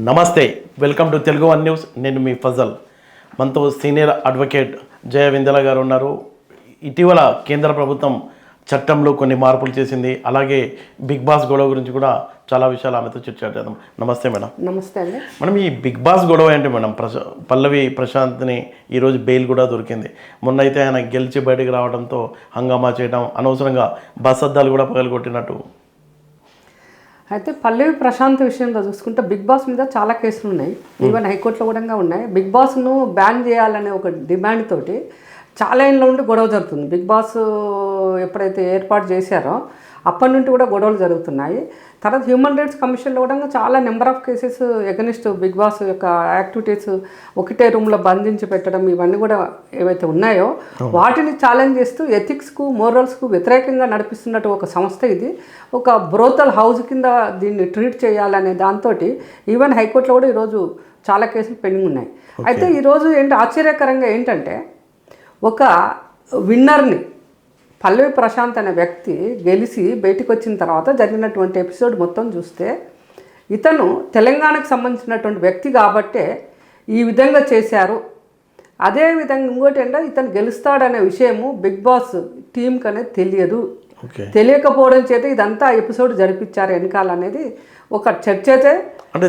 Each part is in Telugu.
నమస్తే, welcome to Telugu one news. నేను మీ ఫజల్. మనతో సీనియర్ అడ్వకేట్ జయ విందల గారు ఉన్నారు. ఇటీవల కేంద్ర ప్రభుత్వం చట్టంలో కొన్ని మార్పులు చేసింది. అలాగే బిగ్ బాస్ గొడవ గురించి కూడా చాలా విషయాలు ఆమెతో చర్చించాం. నమస్తే మేడం. నమస్తే అండి. మేడం, ఈ బిగ్ బాస్ గొడవ ఏంటి మేడం? పల్లవి ప్రశాంత్ని ఈరోజు బెయిల్ కూడా దొరికింది. మొన్న అయితే ఆయన గెలిచి బయటకు రావడంతో హంగామా చేయడం, అనవసరంగా బస్ అద్దాలు కూడా పగలగొట్టినట్టు. అయితే పల్లవి ప్రశాంత్ విషయంలో చూసుకుంటే బిగ్ బాస్ మీద చాలా కేసులు ఉన్నాయి. ఈవెన్ హైకోర్టులో కూడా ఉన్నాయి. బిగ్ బాస్ను బ్యాన్ చేయాలనే ఒక డిమాండ్ తోటి చాలా ఏళ్ళ నుండి గొడవ జరుగుతుంది. బిగ్ బాస్ ఎప్పుడైతే ఏర్పాటు చేశారో అప్పటి నుండి కూడా గొడవలు జరుగుతున్నాయి. తర్వాత హ్యూమన్ రైట్స్ కమిషన్లో కూడా చాలా number of cases against Bigg Boss యొక్క యాక్టివిటీస్ ఒకటే రూమ్లో బంధించి పెట్టడం, ఇవన్నీ కూడా ఏవైతే ఉన్నాయో వాటిని ఛాలెంజ్ చేస్తూ ఎథిక్స్కు మోరల్స్కు వ్యతిరేకంగా నడిపిస్తున్నట్టు ఒక సంస్థ ఇది. ఒక బ్రోతల్ హౌస్ కింద దీన్ని ట్రీట్ చేయాలనే దాంతో ఈవెన్ హైకోర్టులో కూడా ఈరోజు చాలా కేసులు పెండింగ్ ఉన్నాయి. అయితే ఈరోజు ఆశ్చర్యకరంగా ఏంటంటే ఒక విన్నర్ని పల్లవి ప్రశాంత్ అనే వ్యక్తి గెలిచి బయటకు వచ్చిన తర్వాత జరిగినటువంటి ఎపిసోడ్ మొత్తం చూస్తే ఇతను తెలంగాణకు సంబంధించినటువంటి వ్యక్తి కాబట్టే ఈ విధంగా చేశారు. అదేవిధంగా ఇంకోటి ఇతను గెలుస్తాడనే విషయము బిగ్ బాస్ టీంకి అనేది తెలియదు. తెలియకపోవడం చేత ఇదంతా ఎపిసోడ్ జరిపించారు వెనకాల అనేది ఒక చర్చ అయితే. అంటే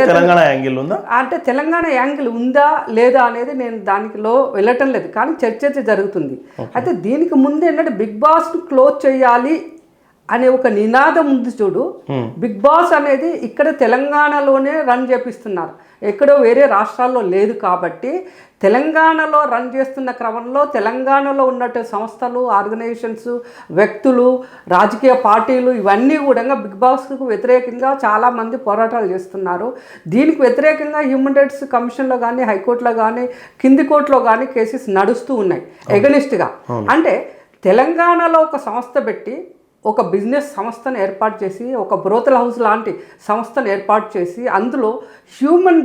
తెలంగాణ యాంగిల్ ఉందా లేదా అనేది నేను దానిలో వెళ్ళటం లేదు, కానీ చర్చ అయితే జరుగుతుంది. అయితే దీనికి ముందు బిగ్ బాస్ను క్లోజ్ చేయాలి అనే ఒక నినాదం ఉంది చూడు. బిగ్ బాస్ అనేది ఇక్కడ తెలంగాణలోనే రన్ చేపిస్తున్నారు, ఎక్కడో వేరే రాష్ట్రాల్లో లేదు. కాబట్టి తెలంగాణలో రన్ చేస్తున్న క్రమంలో తెలంగాణలో ఉన్నట్టు సంస్థలు, ఆర్గనైజేషన్స్, వ్యక్తులు, రాజకీయ పార్టీలు ఇవన్నీ కూడా బిగ్ బాస్కు వ్యతిరేకంగా చాలామంది పోరాటాలు చేస్తున్నారు. దీనికి వ్యతిరేకంగా హ్యూమన్ రైట్స్ కమిషన్లో కానీ, హైకోర్టులో కానీ, కింది కోర్టులో కానీ కేసెస్ నడుస్తూ ఉన్నాయి ఎగనిస్ట్గా. అంటే తెలంగాణలో ఒక సంస్థ పెట్టి ఒక బిజినెస్ సంస్థను ఏర్పాటు చేసి, ఒక బ్రోతల్ హౌస్ లాంటి సంస్థను ఏర్పాటు చేసి అందులో హ్యూమన్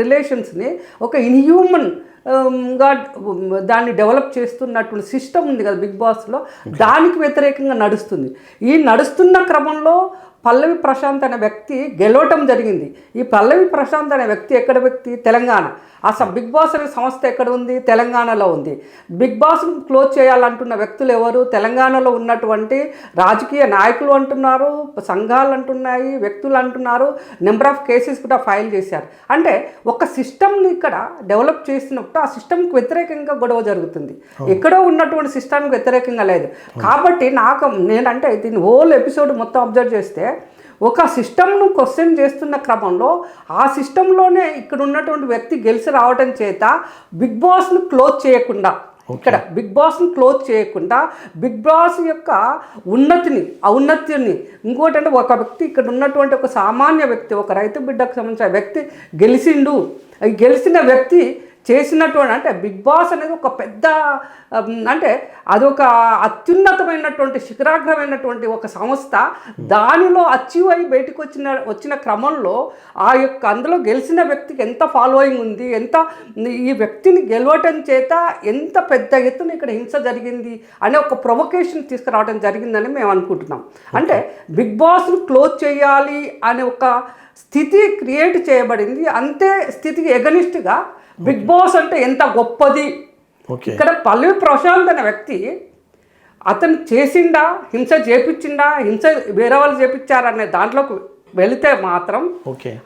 రిలేషన్స్ని ఒక ఇన్హ్యూమన్గా దాన్ని డెవలప్ చేస్తున్నటువంటి సిస్టమ్ ఉంది కదా బిగ్ బాస్లో, దానికి వ్యతిరేకంగా నడుస్తుంది. ఈ నడుస్తున్న క్రమంలో పల్లవి ప్రశాంత్ అనే వ్యక్తి గెలవటం జరిగింది. ఈ పల్లవి ప్రశాంత్ అనే వ్యక్తి ఎక్కడ వ్యక్తి? తెలంగాణ. అసలు బిగ్ బాస్ అనే సంస్థ ఎక్కడ ఉంది? తెలంగాణలో ఉంది. బిగ్ బాస్ను క్లోజ్ చేయాలంటున్న వ్యక్తులు ఎవరు? తెలంగాణలో ఉన్నటువంటి రాజకీయ నాయకులు అంటున్నారు, సంఘాలు అంటున్నాయి, వ్యక్తులు అంటున్నారు. నెంబర్ ఆఫ్ కేసెస్ కూడా ఫైల్ చేశారు. అంటే ఒక సిస్టమ్ని ఇక్కడ డెవలప్ చేసినప్పుడు ఆ సిస్టమ్కి వ్యతిరేకంగా గొడవ జరుగుతుంది, ఎక్కడో ఉన్నటువంటి సిస్టమ్కి వ్యతిరేకంగా లేదు. కాబట్టి నేనంటే దీని హోల్ ఎపిసోడ్ మొత్తం అబ్జర్వ్ చేస్తే ఒక సిస్టమ్ను క్వశ్చన్ చేస్తున్న క్రమంలో ఆ సిస్టంలోనే ఇక్కడ ఉన్నటువంటి వ్యక్తి గెలిచి రావడం చేత బిగ్ బాస్ను క్లోజ్ చేయకుండా, ఇక్కడ బిగ్ బాస్ని క్లోజ్ చేయకుండా బిగ్ బాస్ యొక్క ఔన్నత్యాన్ని ఇంకోటి ఒక వ్యక్తి, ఇక్కడ ఉన్నటువంటి ఒక సామాన్య వ్యక్తి, ఒక రైతు బిడ్డకు సంబంధించిన వ్యక్తి గెలిచిండు. గెలిచిన వ్యక్తి చేసినటువంటి అంటే బిగ్ బాస్ అనేది ఒక పెద్ద అంటే అదొక అత్యున్నతమైనటువంటి శిఖరాగ్రమైనటువంటి ఒక సంస్థ. దానిలో అచీవ్ అయ్యి బయటకు వచ్చిన క్రమంలో ఆ యొక్క అందులో గెలిచిన వ్యక్తికి ఎంత ఫాలోయింగ్ ఉంది, ఎంత ఈ వ్యక్తిని గెలవటం చేత ఎంత పెద్ద ఎత్తున ఇక్కడ హింస జరిగింది అనే ఒక ప్రొవొకేషన్ తీసుకురావడం జరిగిందని మేము అనుకుంటున్నాం. అంటే బిగ్ బాస్ను క్లోజ్ చేయాలి అనే ఒక స్థితి క్రియేట్ చేయబడింది. అంతే స్థితికి ఎగనిస్ట్గా బిగ్ బాస్ అంటే ఎంత గొప్పది. ఇక్కడ పల్లవి ప్రశాంత్ అనే వ్యక్తి అతను చేసిండా, హింస చేపించిండా, హింస వేరే వాళ్ళు చేపించారనే దాంట్లోకి వెళితే మాత్రం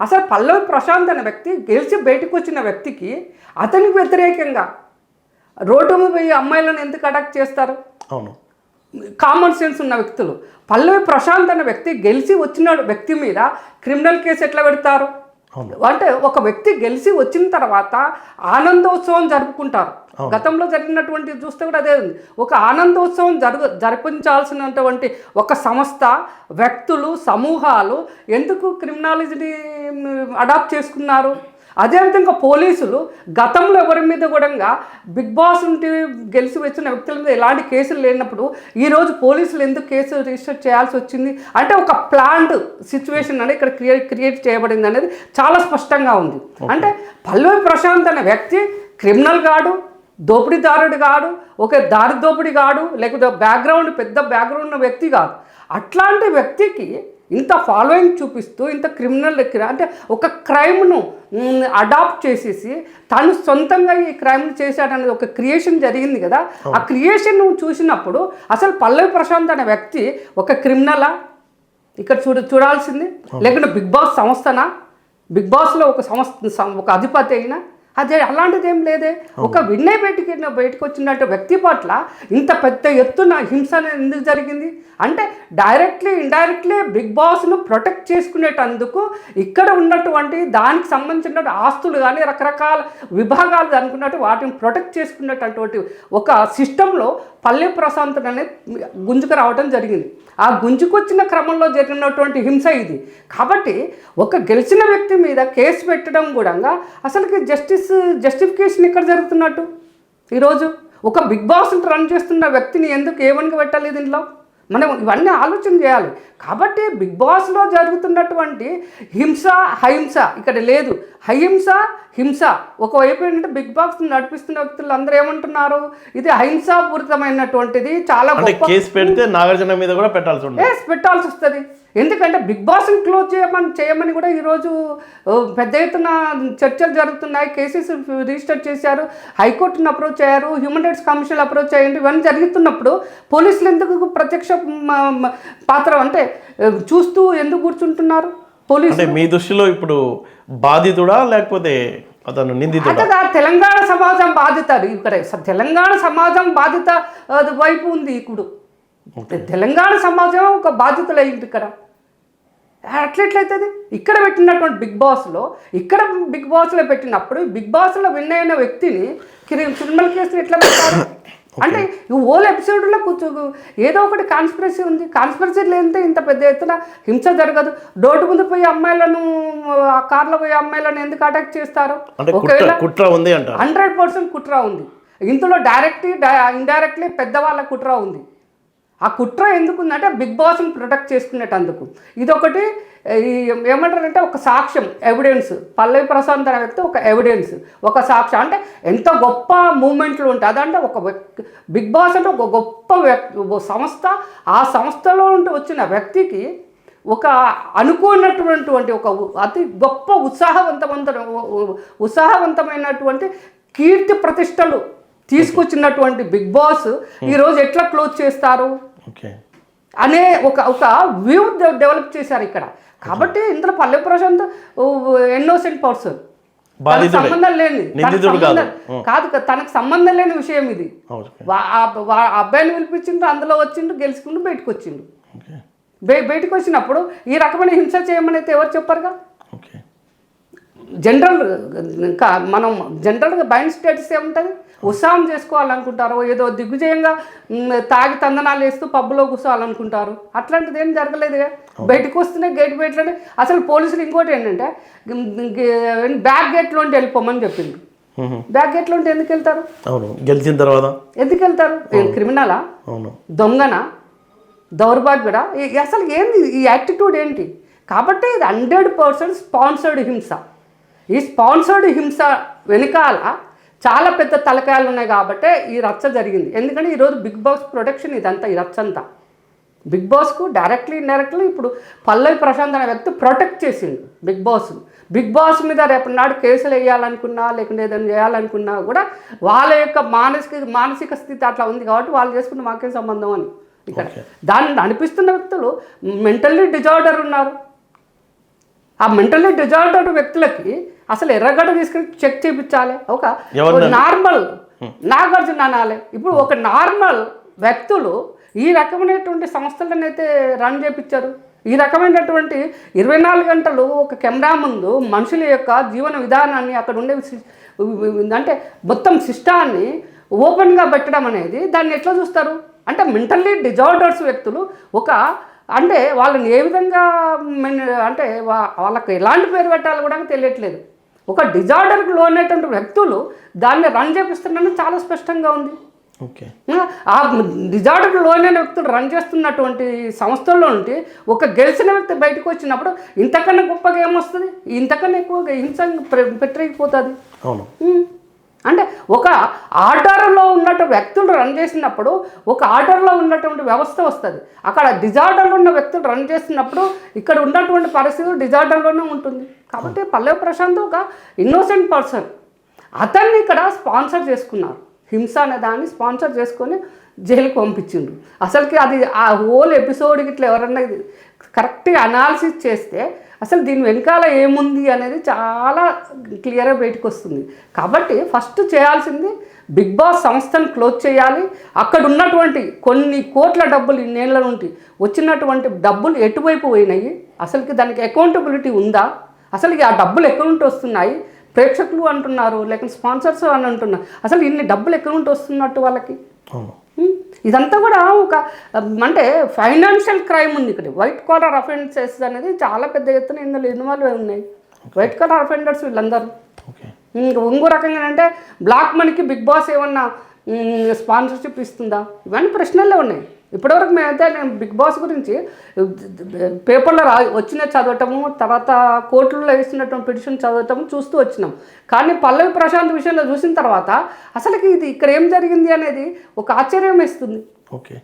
అసలు పల్లవి ప్రశాంత్ అనే వ్యక్తి గెలిచి బయటకు వచ్చిన వ్యక్తికి అతనికి వ్యతిరేకంగా రోడ్డు మీద పోయి అమ్మాయిలను ఎందుకు అటాక్ చేస్తారు? అవును, కామన్ సెన్స్ ఉన్న వ్యక్తులు. పల్లవి ప్రశాంత్ అనే వ్యక్తి గెలిచి వచ్చిన వ్యక్తి మీద క్రిమినల్ కేసు ఎట్లా పెడతారు? అంటే ఒక వ్యక్తి గెలిచి వచ్చిన తర్వాత ఆనందోత్సవం జరుపుకుంటారు. గతంలో జరిగినటువంటి చూస్తే కూడా అదే ఉంది. ఒక ఆనందోత్సవం జరిపించాల్సినటువంటి ఒక సంస్థ, వ్యక్తులు, సమూహాలు ఎందుకు క్రిమినాలజీని అడాప్ట్ చేసుకున్నారు? అదేవిధంగా పోలీసులు గతంలో ఎవరి మీద కూడా బిగ్ బాస్ నుండి గెలిచి వచ్చిన వ్యక్తుల మీద ఎలాంటి కేసులు లేనప్పుడు ఈరోజు పోలీసులు ఎందుకు కేసు రిజిస్టర్ చేయాల్సి వచ్చింది? అంటే ఒక ప్లాన్డ్ సిచ్యువేషన్ అనేది ఇక్కడ క్రియేట్ చేయబడింది అనేది చాలా స్పష్టంగా ఉంది. అంటే పల్లవి ప్రశాంత్ అనే వ్యక్తి క్రిమినల్ కాడు, దోపిడీదారుడు కాడు, ఒక దారి దోపిడీ కాడు, లేకపోతే పెద్ద బ్యాక్గ్రౌండ్ ఉన్న వ్యక్తి కాదు. అట్లాంటి వ్యక్తికి ఇంత ఫాలోయింగ్ చూపిస్తూ ఇంత క్రిమినల్ అంటే ఒక క్రైమ్ను అడాప్ట్ చేసేసి తను సొంతంగా ఈ క్రైమ్ చేశాడనేది ఒక క్రియేషన్ జరిగింది కదా. ఆ క్రియేషన్ నువ్వు చూసినప్పుడు అసలు పల్లవి ప్రశాంత్ అనే వ్యక్తి ఒక క్రిమినలా ఇక్కడ చూడాల్సింది, లేకుంటే బిగ్ బాస్ సంస్థనా, బిగ్ బాస్లో ఒక సంస్థ ఒక అధిపతి అయినా అదే అలాంటిది ఏం లేదే. ఒక విన్నై బయటకు వచ్చినట్టు వ్యక్తి పట్ల ఇంత పెద్ద ఎత్తున హింస ఎందుకు జరిగింది అంటే డైరెక్ట్లీ ఇండైరెక్ట్లీ బిగ్ బాస్ను ప్రొటెక్ట్ చేసుకునేటందుకు ఇక్కడ ఉన్నటువంటి దానికి సంబంధించిన ఆస్తులు కానీ రకరకాల విభాగాలు అనుకున్నట్టు వాటిని ప్రొటెక్ట్ చేసుకునేటటువంటి ఒక సిస్టంలో పల్లవి ప్రశాంత్ అనేది గుంజుకు రావడం జరిగింది. ఆ గుంజుకొచ్చిన క్రమంలో జరిగినటువంటి హింస ఇది. కాబట్టి ఒక గెలిచిన వ్యక్తి మీద కేసు పెట్టడం కూడా అసలుకి జస్టిఫికేషన్ ఇక్కడ జరుగుతున్నట్టు. ఈరోజు ఒక బిగ్ బాస్ రన్ చేస్తున్న వ్యక్తిని ఎందుకు ఏమని పెట్టాలి దీనిలో? మనం ఇవన్నీ ఆలోచన చేయాలి. కాబట్టి బిగ్ బాస్లో జరుగుతున్నటువంటి హింస అహింస ఇక్కడ లేదు. హింస ఒకవైపు ఏంటంటే బిగ్ బాస్ నడిపిస్తున్న వ్యక్తులు అందరూ ఏమంటున్నారు, ఇది అహింసాపూరితమైనటువంటిది, చాలా కేసు పెడితే నాగార్జున మీద కూడా పెట్టాల్సి వస్తుంది. ఎందుకంటే బిగ్ బాస్ని క్లోజ్ చేయమని కూడా ఈరోజు పెద్ద ఎత్తున చర్చలు జరుగుతున్నాయి. కేసెస్ రిజిస్టర్ చేశారు, హైకోర్టును అప్రోచ్ అయ్యారు, హ్యూమన్ రైట్స్ కమిషన్ అప్రోచ్ అయ్యండి. ఇవన్నీ జరుగుతున్నప్పుడు పోలీసులు ఎందుకు ప్రత్యక్ష పాత్ర అంటే చూస్తూ ఎందుకు కూర్చుంటున్నారు? పోలీసు మీ దృష్టిలో ఇప్పుడు బాధితుడా లేకపోతే అతను నిందితుడా? తెలంగాణ సమాజం బాధిత ఇక్కడ తెలంగాణ సమాజం బాధిత వైపు ఉంది. ఇప్పుడు తెలంగాణ సమాజం ఒక బాధితులు అయింది. ఇక్కడ అట్లెట్లయితుంది? ఇక్కడ పెట్టినటువంటి బిగ్ బాస్లో పెట్టినప్పుడు బిగ్ బాస్లో విన్ అయిన వ్యక్తిని క్రిమినల్ కేసులు ఎట్లా పెట్టారు అంటే ఓల్ ఎపిసోడ్లో ఏదో ఒకటి కాన్స్పిరసీ ఉంది. కాన్స్పిరసీ లేదంటే ఇంత పెద్ద ఎత్తున హింస జరగదు. డోటు ముందు పోయి అమ్మాయిలను, ఆ కార్లో పోయి అమ్మాయిలను ఎందుకు అటాక్ చేస్తారు? ఒకవేళ 100% కుట్ర ఉంది ఇందులో. ఇండైరెక్ట్లీ పెద్దవాళ్ళ కుట్ర ఉంది. ఆ కుట్ర ఎందుకుందంటే బిగ్ బాస్ని ప్రొటెక్ట్ చేసుకునేటందుకు. ఇదొకటి ఏమంటారంటే ఒక సాక్ష్యం, ఎవిడెన్స్. పల్లవి ప్రశాంత్ అనే వ్యక్తి ఒక ఎవిడెన్స్, ఒక సాక్ష్యం. అంటే ఎంత గొప్ప మూమెంట్లు ఉంటాయి. అదంటే ఒక బిగ్ బాస్ అంటే ఒక గొప్ప సంస్థ. ఆ సంస్థలో ఉంటూ వచ్చిన వ్యక్తికి ఒక అనుకున్నటువంటి ఒక అతి గొప్ప ఉత్సాహవంతమైనటువంటి కీర్తి ప్రతిష్టలు తీసుకొచ్చినటువంటి బిగ్ బాస్ ఈరోజు ఎట్లా క్లోజ్ చేస్తారు అనే ఒక వ్యూ డెవలప్ చేశారు ఇక్కడ. కాబట్టి ఇందులో పల్లవి ప్రశాంత్ ఇన్నోసెంట్ పర్సన్, సంబంధం లేని కాదు, తనకు సంబంధం లేని విషయం ఇది. అబ్బాయిని పిలిపించిండు, అందులో వచ్చిండు, గెలుచుకుంటూ బయటకు వచ్చిండు. బయటకు వచ్చినప్పుడు ఈ రకమైన హింస చేయమని అయితే ఎవరు చెప్పారుగా? మనం జనరల్గా బైండ్ స్టేటస్ ఏముంటుంది? ఉత్సాహం చేసుకోవాలనుకుంటారు, ఏదో దిగ్విజయంగా తాగి తందనాలు వేస్తూ పబ్బులో కూర్చోవాలనుకుంటారు. అట్లాంటిది ఏం జరగలేదుగా. బయటకు వస్తేనే గేట్ బయటలోనే. అసలు పోలీసులు ఇంకోటి ఏంటంటే బ్యాక్ గేట్లోంటి వెళ్ళిపోమని చెప్పింది. బ్యాక్ గేట్లోంటి ఎందుకు వెళ్తారు? గెలిచిన తర్వాత ఎందుకు వెళ్తారు? క్రిమినలా, దొంగనా, దౌర్భాగ్యుడా? అసలు ఏంది ఈ యాటిట్యూడ్ ఏంటి? కాబట్టి ఇది 100% స్పాన్సర్డ్ హింస. ఈ స్పాన్సర్డ్ హింస వెనకాల చాలా పెద్ద తలకాయలు ఉన్నాయి కాబట్టి ఈ రచ్చ జరిగింది. ఎందుకంటే ఈరోజు బిగ్ బాస్ ప్రొటెక్షన్ ఇదంతా, ఈ రచ్చ అంతా బిగ్ బాస్కు డైరెక్ట్లీ ఇండైరెక్ట్లీ ఇప్పుడు పల్లవి ప్రశాంత్ అనే వ్యక్తి ప్రొటెక్ట్ చేసిండు బిగ్ బాస్ మీద రేపు నాడు కేసులు వేయాలనుకున్నా లేకుంటే ఏదైనా చేయాలనుకున్నా కూడా వాళ్ళ యొక్క మానసిక స్థితి అట్లా ఉంది కాబట్టి వాళ్ళు చేసుకుంటే మాకేం సంబంధం అని ఇక్కడ దాన్ని అనిపిస్తున్న వ్యక్తులు మెంటల్లీ డిజార్డర్ ఉన్నారు. ఆ మెంటల్లీ డిజార్డర్ వ్యక్తులకి అసలు ఎర్రగడ్డ తీసుకుని చెక్ చేయించాలి. ఒక నార్మల్ నాగార్జున అనాలి. ఇప్పుడు ఒక నార్మల్ వ్యక్తులు ఈ రకమైనటువంటి సంస్థలను అయితే రన్ చేయించారు. ఈ రకమైనటువంటి 24 గంటలు ఒక కెమెరా ముందు మనుషుల యొక్క జీవన విధానాన్ని అక్కడ ఉండే అంటే మొత్తం సిస్టాన్ని ఓపెన్గా పెట్టడం అనేది దాన్ని ఎట్లా చూస్తారు అంటే మెంటల్లీ డిజార్డర్స్ వ్యక్తులు అంటే వాళ్ళని ఏ విధంగా అంటే వాళ్ళకి ఎలాంటి పేరు పెట్టాలో కూడా తెలియట్లేదు. ఒక డిజార్డర్కి లోనైనటువంటి వ్యక్తులు దాన్ని రన్ చేపిస్తున్నారని చాలా స్పష్టంగా ఉంది. ఆ డిజార్డర్కి లోనైన వ్యక్తులు రన్ చేస్తున్నటువంటి సంస్థల్లో నుండి ఒక గెలిచిన వ్యక్తి బయటకు వచ్చినప్పుడు ఇంతకన్నా గొప్పగా ఏమొస్తుంది? ఇంతకన్నా ఎక్కువగా హింస పెట్టలేకపోతుంది. అంటే ఒక ఆర్డర్లో ఉన్నటువంటి వ్యక్తులు రన్ చేసినప్పుడు ఒక ఆర్డర్లో ఉన్నటువంటి వ్యవస్థ వస్తుంది. అక్కడ డిజార్డర్లో ఉన్న వ్యక్తులు రన్ చేసినప్పుడు ఇక్కడ ఉన్నటువంటి పరిస్థితులు డిజార్డర్లోనే ఉంటుంది. కాబట్టి పల్లవి ప్రశాంత్ ఒక ఇన్నోసెంట్ పర్సన్. అతన్ని ఇక్కడ స్పాన్సర్ చేసుకున్నారు. హింస అనే దాన్ని స్పాన్సర్ చేసుకొని జైలుకి పంపించిండ్రు. అసలుకి అది ఆ హోల్ ఎపిసోడ్కి ఇట్లా ఎవరన్నా కరెక్ట్గా అనాలిసిస్ చేస్తే అసలు దీని వెనకాల ఏముంది అనేది చాలా క్లియర్గా బయటకు వస్తుంది. కాబట్టి ఫస్ట్ చేయాల్సింది బిగ్ బాస్ సంస్థను క్లోజ్ చేయాలి. అక్కడ ఉన్నటువంటి కొన్ని కోట్ల డబ్బులు ఇన్నేళ్ల నుండి వచ్చినటువంటి డబ్బులు ఎటువైపు పోయినాయి, అసలుకి దానికి అకౌంటబిలిటీ ఉందా, అసలుకి ఆ డబ్బులు ఎక్కడి నుండి వస్తున్నాయి, ప్రేక్షకులు అంటున్నారు లేకపోతే స్పాన్సర్స్ అని అంటున్నారు, అసలు ఇన్ని డబ్బులు ఎక్కడి నుండి వస్తున్నట్టు వాళ్ళకి. ఇదంతా కూడా ఒక అంటే ఫైనాన్షియల్ క్రైమ్ ఉంది ఇక్కడ. వైట్ కాలర్ అఫెన్సెస్ అనేది చాలా పెద్ద ఎత్తున ఇందులో ఇన్వాల్వ్ అయి ఉన్నాయి. వైట్ కాలర్ అఫెండర్స్ వీళ్ళందరూ. ఇంకో రకంగా అంటే బ్లాక్ మనీకి బిగ్ బాస్ ఏమన్నా స్పాన్సర్షిప్ ఇస్తుందా, ఇవన్నీ ప్రశ్నలే ఉన్నాయి. ఇప్పటివరకు మేమైతే నేను బిగ్ బాస్ గురించి పేపర్లో వచ్చిన చదవటము, తర్వాత కోర్టుల్లో వేస్తున్నటువంటి పిటిషన్ చదవటము చూస్తూ వచ్చినాం. కానీ పల్లవి ప్రశాంత్ విషయంలో చూసిన తర్వాత అసలుకి ఇది ఇక్కడ ఏం జరిగింది అనేది ఒక ఆశ్చర్యం వేస్తుంది. ఓకే.